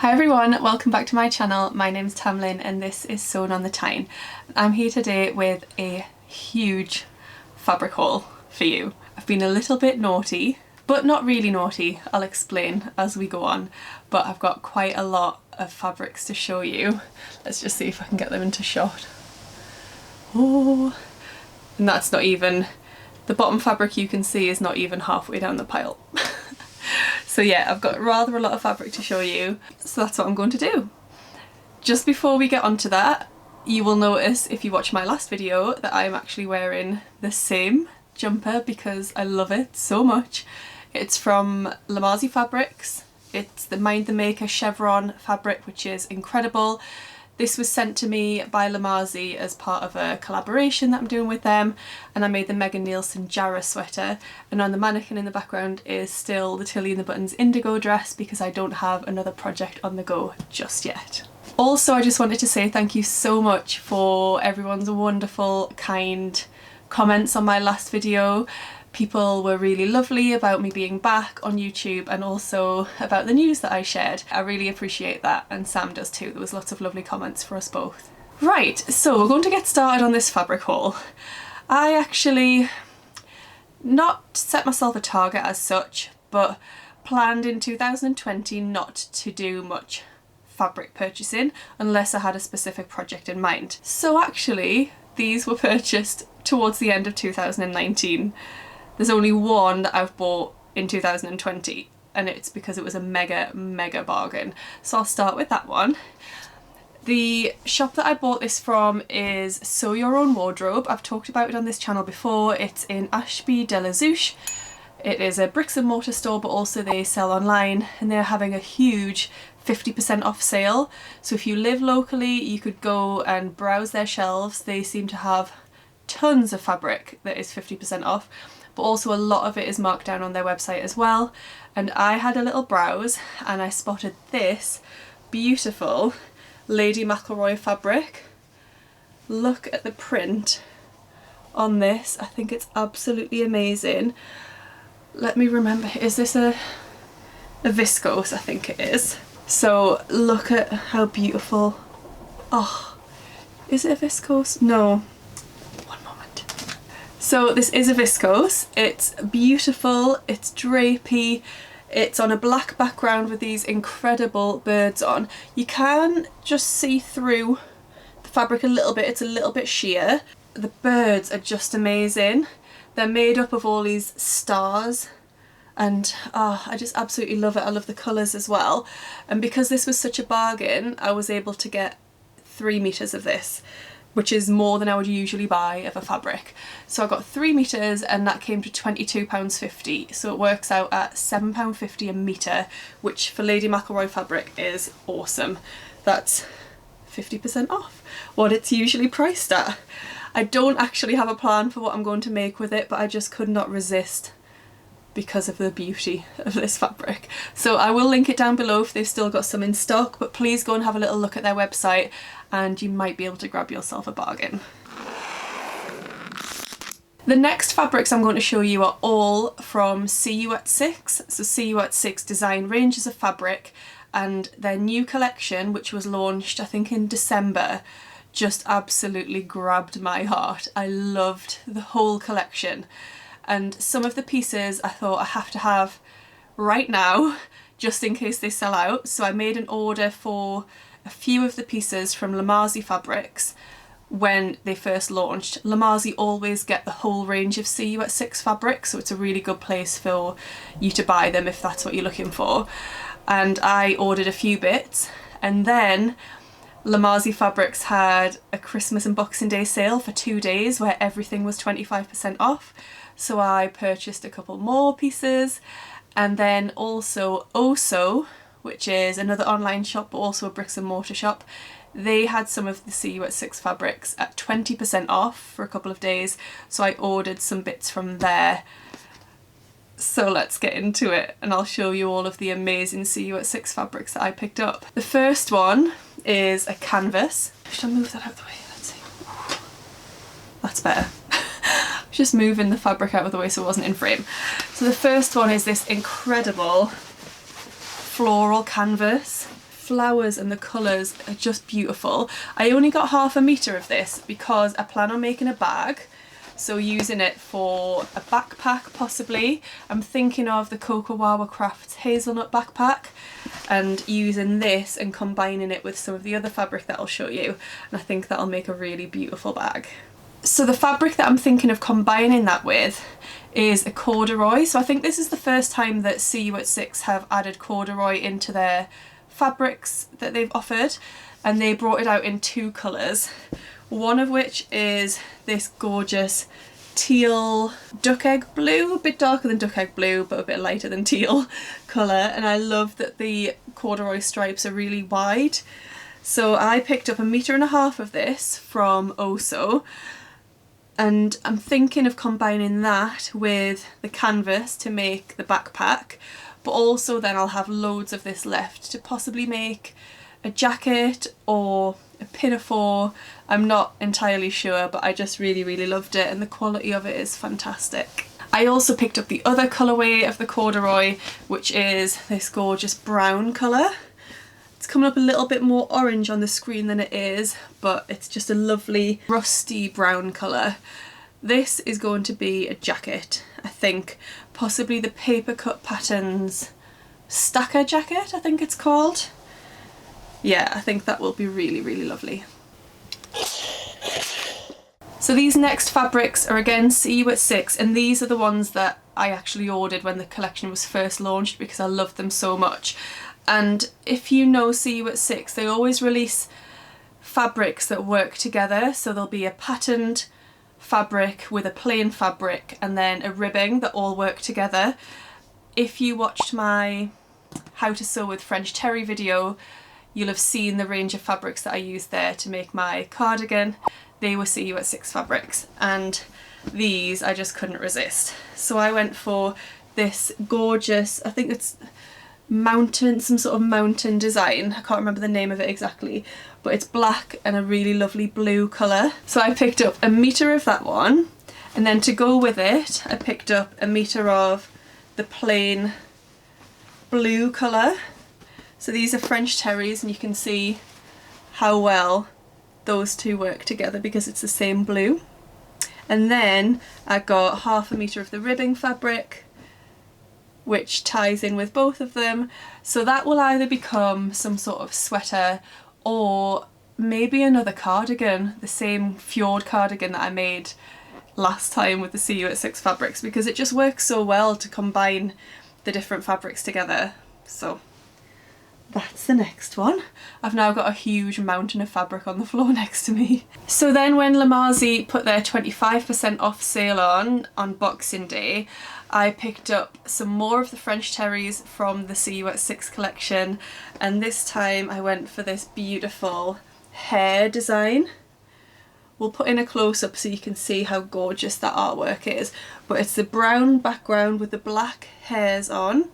Hi everyone, welcome back to my channel. My name's Tamlyn and this is Sewn on the Tyne. I'm here today with a huge fabric haul for you. I've been a little bit naughty, but not really naughty. I'll explain as we go on, but I've got quite a lot of fabrics to show you. Let's just see if I can get them into shot. Oh, and that's not even, the bottom fabric you can see is not even halfway down the pile. So yeah, I've got rather a lot of fabric to show you, so that's what I'm going to do. Just before we get onto that, you will notice if you watch my last video that I'm actually wearing the same jumper because I love it so much. It's from Lamazi Fabrics. It's the Mind the Maker chevron fabric, which is incredible. This was sent to me by Lamazi as part of a collaboration that I'm doing with them, and I made the Megan Nielsen Jarrah sweater, and on the mannequin in the background is still the Tilly and the Buttons indigo dress because I don't have another project on the go just yet. Also, I just wanted to say thank you so much for everyone's wonderful, kind comments on my last video. People were really lovely about me being back on YouTube and also about the news that I shared. I really appreciate that, and Sam does too. There was lots of lovely comments for us both. Right, so we're going to get started on this fabric haul. I actually not set myself a target as such, but planned in 2020 not to do much fabric purchasing unless I had a specific project in mind. So actually these were purchased towards the end of 2019. There's only one that I've bought in 2020 and it's because it was a mega bargain. So I'll start with that one. The shop that I bought this from is Sew Your Own Wardrobe. I've talked about it on this channel before. It's in Ashby de la Zouch. It is a bricks and mortar store, but also they sell online, and they're having a huge 50% off sale. So if you live locally, you could go and browse their shelves. They seem to have tons of fabric that is 50% off. But also a lot of it is marked down on their website as well. And I had a little browse and I spotted this beautiful Lady McElroy fabric. Look at the print on this. I think it's absolutely amazing. Let me remember, is this a viscose? I think it is. So look at how beautiful. Oh, is it a viscose? No. So this is a viscose. It's beautiful, it's drapey, it's on a black background with these incredible birds on. You can just see through the fabric a little bit, it's a little bit sheer. The birds are just amazing. They're made up of all these stars and I just absolutely love it. I love the colours as well. And because this was such a bargain, I was able to get 3 meters of this, which is more than I would usually buy of a fabric. So I got 3 meters and that came to £22.50. So it works out at £7.50 a metre, which for Lady McElroy fabric is awesome. That's 50% off what it's usually priced at. I don't actually have a plan for what I'm going to make with it, but I just could not resist because of the beauty of this fabric. So I will link it down below if they've still got some in stock, but please go and have a little look at their website and you might be able to grab yourself a bargain. The next fabrics I'm going to show you are all from See You at 6. So See You at 6 design ranges of fabric, and their new collection, which was launched I think in December, just absolutely grabbed my heart. I loved the whole collection. And some of the pieces I thought I have to have right now just in case they sell out. So I made an order for a few of the pieces from Lamazi Fabrics when they first launched. Lamazi always get the whole range of See You at 6 fabrics, so it's a really good place for you to buy them if that's what you're looking for. And I ordered a few bits, and then Lamazi Fabrics had a Christmas and Boxing Day sale for 2 days where everything was 25% off. So I purchased a couple more pieces, and then also Oso, which is another online shop but also a bricks and mortar shop. They had some of the See You at 6 fabrics at 20% off for a couple of days, so I ordered some bits from there. So let's get into it and I'll show you all of the amazing See You at 6 fabrics that I picked up. The first one is a canvas. Should I move that out of the way? Let's see. That's better. Just moving the fabric out of the way so it wasn't in frame. So the first one is this incredible floral canvas flowers and the colours are just beautiful. I only got half a metre of this because I plan on making a bag, so using it for a backpack possibly. I'm thinking of the Coco Wawa Crafts hazelnut backpack and using this and combining it with some of the other fabric that I'll show you, and I think that'll make a really beautiful bag. So the fabric that I'm thinking of combining that with is a corduroy. So I think this is the first time that See You at 6 have added corduroy into their fabrics that they've offered, and they brought it out in 2 colours. One of which is this gorgeous teal duck egg blue, a bit darker than duck egg blue but a bit lighter than teal colour, and I love that the corduroy stripes are really wide. So I picked up 1.5 meters of this from Oso, and I'm thinking of combining that with the canvas to make the backpack, but also then I'll have loads of this left to possibly make a jacket or a pinafore. I'm not entirely sure, but I just really loved it, and the quality of it is fantastic. I also picked up the other colourway of the corduroy, which is this gorgeous brown colour. It's coming up a little bit more orange on the screen than it is, but it's just a lovely rusty brown colour. This is going to be a jacket, I think. Possibly the Paper Cut Patterns Stacker jacket, I think it's called. Yeah, I think that will be really lovely. So these next fabrics are again See You at 6, and these are the ones that I actually ordered when the collection was first launched because I loved them so much. And if you know See You at 6, they always release fabrics that work together. So there'll be a patterned fabric with a plain fabric and then a ribbing that all work together. If you watched my How to Sew with French Terry video, you'll have seen the range of fabrics that I used there to make my cardigan. They were See You at 6 fabrics, and these I just couldn't resist. So I went for this gorgeous, I think it's mountain, some sort of mountain design. I can't remember the name of it exactly, but it's black and a really lovely blue colour. So I picked up 1 meter of that one, and then to go with it I picked up 1 meter of the plain blue colour. So these are French terries, and you can see how well those two work together because it's the same blue. And then I got 1/2 meter of the ribbing fabric, which ties in with both of them. So that will either become some sort of sweater or maybe another cardigan, the same fjord cardigan that I made last time with the See You at 6 fabrics, because it just works so well to combine the different fabrics together. So that's the next one. I've now got a huge mountain of fabric on the floor next to me. So then when Lamazi put their 25% off sale on Boxing Day, I picked up some more of the French terries from the See You at 6 collection, and this time I went for this beautiful hair design. We'll put in a close-up so you can see how gorgeous that artwork is, but it's the brown background with the black hairs on.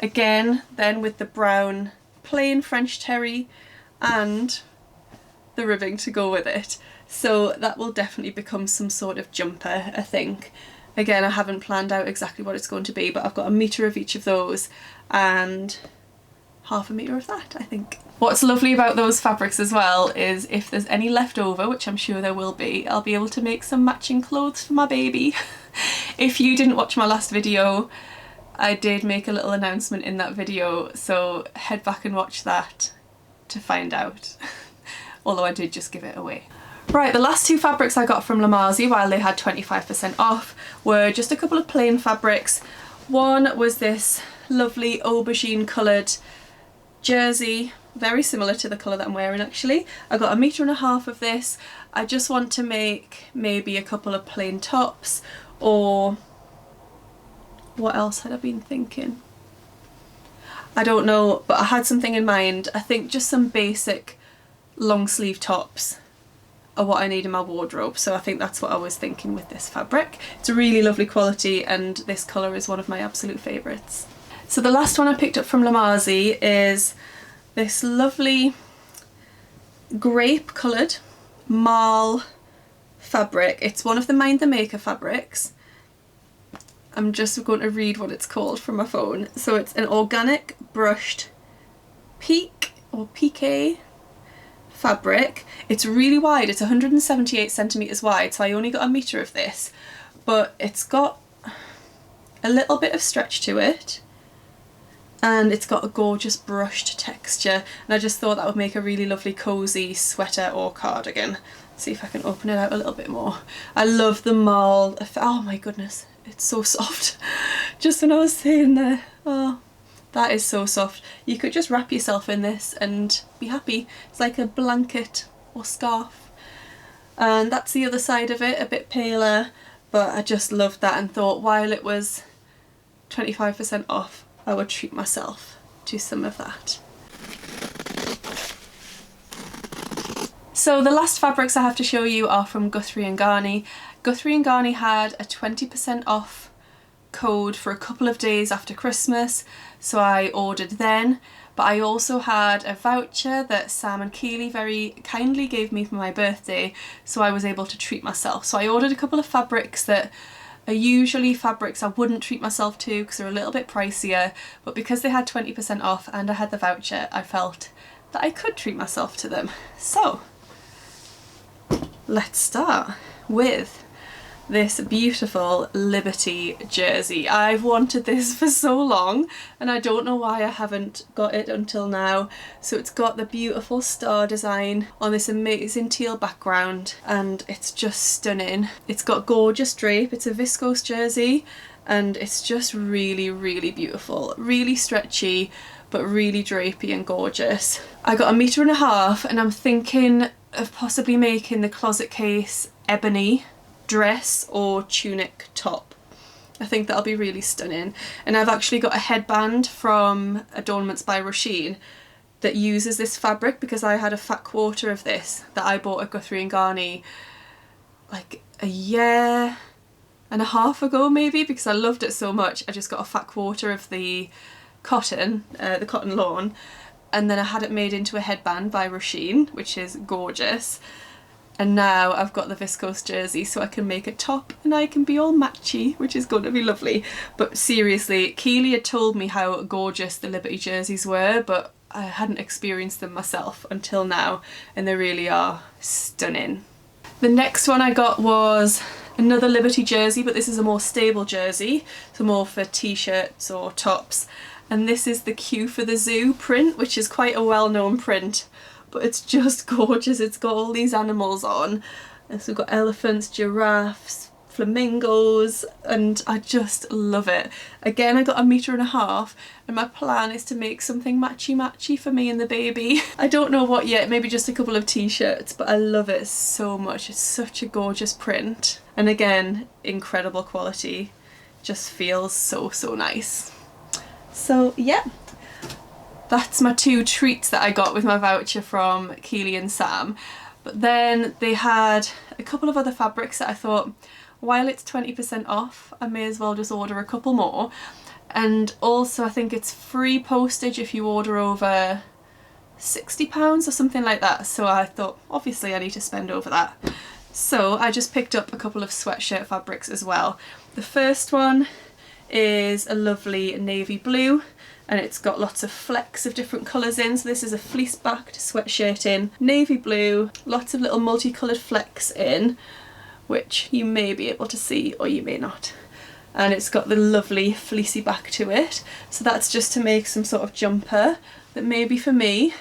Again, then with the brown plain French terry and the ribbing to go with it. So that will definitely become some sort of jumper, I think. Again, I haven't planned out exactly what it's going to be, but I've got 1 meter of each of those and 1/2 meter of that, I think. What's lovely about those fabrics as well is if there's any left over, which I'm sure there will be, I'll be able to make some matching clothes for my baby. If you didn't watch my last video, I did make a little announcement in that video, so head back and watch that to find out. Although I did just give it away. Right, the last 2 fabrics I got from Lamazi while they had 25% off were just a couple of plain fabrics. One was this lovely aubergine coloured jersey, very similar to the colour that I'm wearing actually. I got 1.5 meters of this. I just want to make maybe a couple of plain tops, or what else had I been thinking? I don't know, but I had something in mind. I think just some basic long sleeve tops are what I need in my wardrobe, so I think that's what I was thinking with this fabric. It's a really lovely quality and this colour is one of my absolute favourites. So the last one I picked up from Lamazi is this lovely grape coloured marl fabric. It's one of the Mind the Maker fabrics. I'm just going to read what it's called from my phone. So it's an organic brushed peak or piqué fabric. It's really wide, it's 178 centimeters wide, so I only got a meter of this, but it's got a little bit of stretch to it and it's got a gorgeous brushed texture, and I just thought that would make a really lovely cozy sweater or cardigan. Let's see if I can open it out a little bit more. I love the marl effect. Oh my goodness, it's so soft. Just when I was saying there, oh, that is so soft. You could just wrap yourself in this and be happy. It's like a blanket or scarf. And that's the other side of it, a bit paler, but I just loved that and thought while it was 25% off, I would treat myself to some of that. So the last fabrics I have to show you are from Guthrie and Garney. Guthrie and Garney had a 20% off code for a couple of days after Christmas, so I ordered then, but I also had a voucher that Sam and Keely very kindly gave me for my birthday, so I was able to treat myself. So I ordered a couple of fabrics that are usually fabrics I wouldn't treat myself to because they're a little bit pricier, but because they had 20% off and I had the voucher, I felt that I could treat myself to them. So let's start with this beautiful Liberty jersey. I've wanted this for so long and I don't know why I haven't got it until now. So it's got the beautiful star design on this amazing teal background and it's just stunning. It's got gorgeous drape, it's a viscose jersey and it's just really, really beautiful. Really stretchy but really drapey and gorgeous. I got 1.5 meters and I'm thinking of possibly making the closet case ebony dress or tunic top. I think that'll be really stunning. And I've actually got a headband from Adornments by Roisin that uses this fabric because I had a fat quarter of this that I bought at Guthrie and Garney like a year and a half ago maybe, because I loved it so much. I just got a fat quarter of the cotton lawn, and then I had it made into a headband by Roisin, which is gorgeous. And now I've got the viscose jersey so I can make a top and I can be all matchy, which is going to be lovely. But seriously, Keely had told me how gorgeous the Liberty jerseys were, but I hadn't experienced them myself until now, and they really are stunning. The next one I got was another Liberty jersey, but this is a more stable jersey, so more for t-shirts or tops. And this is the Q for the Zoo print, which is quite a well-known print. But it's just gorgeous. It's got all these animals on. And so we've got elephants, giraffes, flamingos, and I just love it. Again, I got 1.5 meters and my plan is to make something matchy for me and the baby. I don't know what yet, maybe just a couple of t-shirts, but I love it so much. It's such a gorgeous print. And again, incredible quality. Just feels so, so nice. So yeah. That's my 2 treats that I got with my voucher from Keely and Sam. But then they had a couple of other fabrics that I thought, while it's 20% off, I may as well just order a couple more. And also I think it's free postage if you order over £60 or something like that. So I thought, obviously I need to spend over that. So I just picked up a couple of sweatshirt fabrics as well. The first one is a lovely navy blue, and it's got lots of flecks of different colours in. So this is a fleece backed sweatshirt in navy blue, lots of little multicoloured flecks in, which you may be able to see or you may not. And it's got the lovely fleecy back to it. So that's just to make some sort of jumper that may be for me,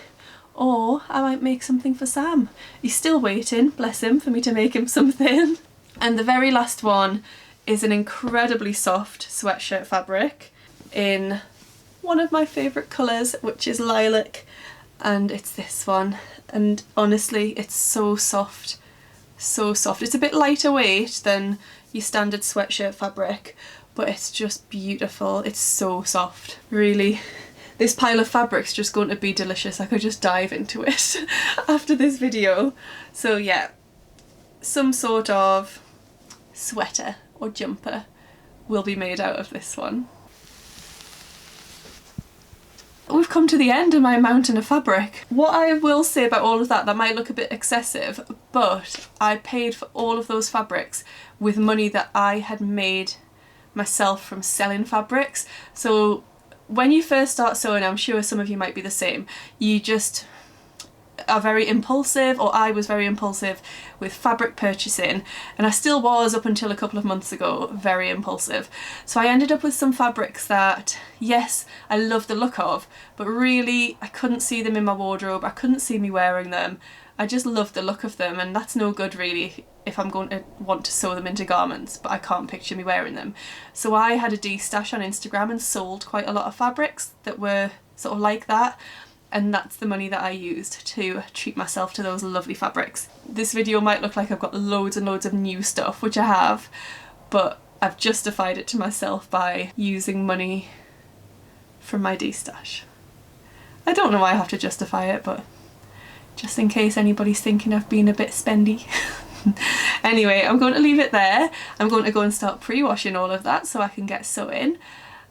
or I might make something for Sam. He's still waiting, bless him, for me to make him something. And the very last one is an incredibly soft sweatshirt fabric in one of my favourite colours, which is lilac, and it's this one. And honestly, it's so soft, so soft. It's a bit lighter weight than your standard sweatshirt fabric, but it's just beautiful. It's so soft. Really, this pile of fabric's just going to be delicious. I could just dive into it after this video. So yeah, some sort of sweater or jumper will be made out of this one. We've come to the end of my mountain of fabric. What I will say about all of that might look a bit excessive, but I paid for all of those fabrics with money that I had made myself from selling fabrics. So when you first start sewing, I'm sure some of you might be the same, you just are very impulsive, or I was very impulsive with fabric purchasing, and I still was up until a couple of months ago, very impulsive. So I ended up with some fabrics that, yes, I love the look of, but really I couldn't see them in my wardrobe, I couldn't see me wearing them. I just love the look of them, and that's no good really if I'm going to want to sew them into garments, but I can't picture me wearing them. So I had a de-stash on Instagram and sold quite a lot of fabrics that were sort of like that, and that's the money that I used to treat myself to those lovely fabrics. This video might look like I've got loads and loads of new stuff, which I have, but I've justified it to myself by using money from my de-stash. I don't know why I have to justify it, but just in case anybody's thinking I've been a bit spendy. Anyway, I'm going to leave it there. I'm going to go and start pre-washing all of that so I can get sewing.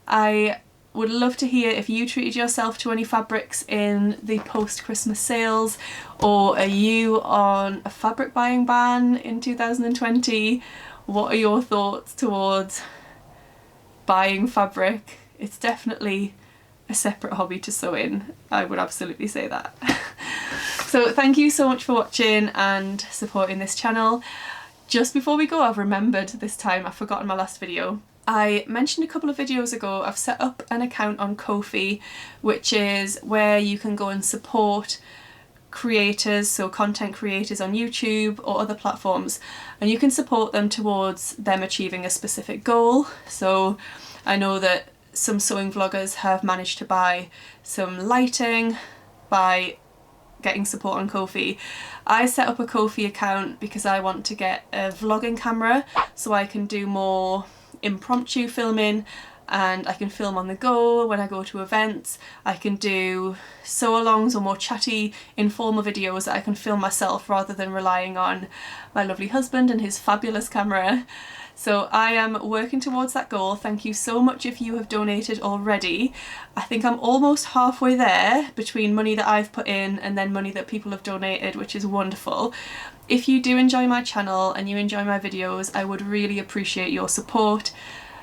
I would love to hear if you treated yourself to any fabrics in the post-Christmas sales, or are you on a fabric buying ban in 2020? What are your thoughts towards buying fabric? It's definitely a separate hobby to sewing, I would absolutely say that. So thank you so much for watching and supporting this channel. Just before we go, I've remembered this time, I've forgotten my last video. I mentioned a couple of videos ago, I've set up an account on Ko-fi, which is where you can go and support creators, so content creators on YouTube or other platforms, and you can support them towards them achieving a specific goal. So I know that some sewing vloggers have managed to buy some lighting by getting support on Ko-fi. I set up a Ko-fi account because I want to get a vlogging camera so I can do more impromptu filming, and I can film on the go when I go to events. I can do sew-alongs or more chatty, informal videos that I can film myself rather than relying on my lovely husband and his fabulous camera. So I am working towards that goal. Thank you so much if you have donated already. I think I'm almost halfway there between money that I've put in and then money that people have donated, which is wonderful. If you do enjoy my channel and you enjoy my videos, I would really appreciate your support.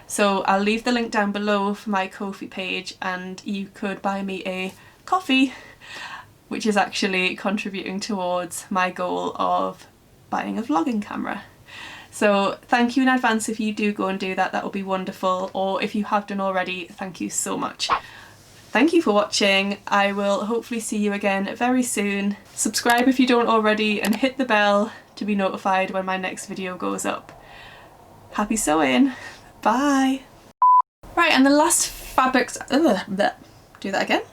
So I'll leave the link down below for my Ko-fi page, and you could buy me a coffee, which is actually contributing towards my goal of buying a vlogging camera. So thank you in advance if you do go and do that, that will be wonderful, or if you have done already, thank you so much. Thank you for watching. I will hopefully see you again very soon. Subscribe if you don't already, and hit the bell to be notified when my next video goes up. Happy sewing! Bye! Right, and the last fabrics... do that again.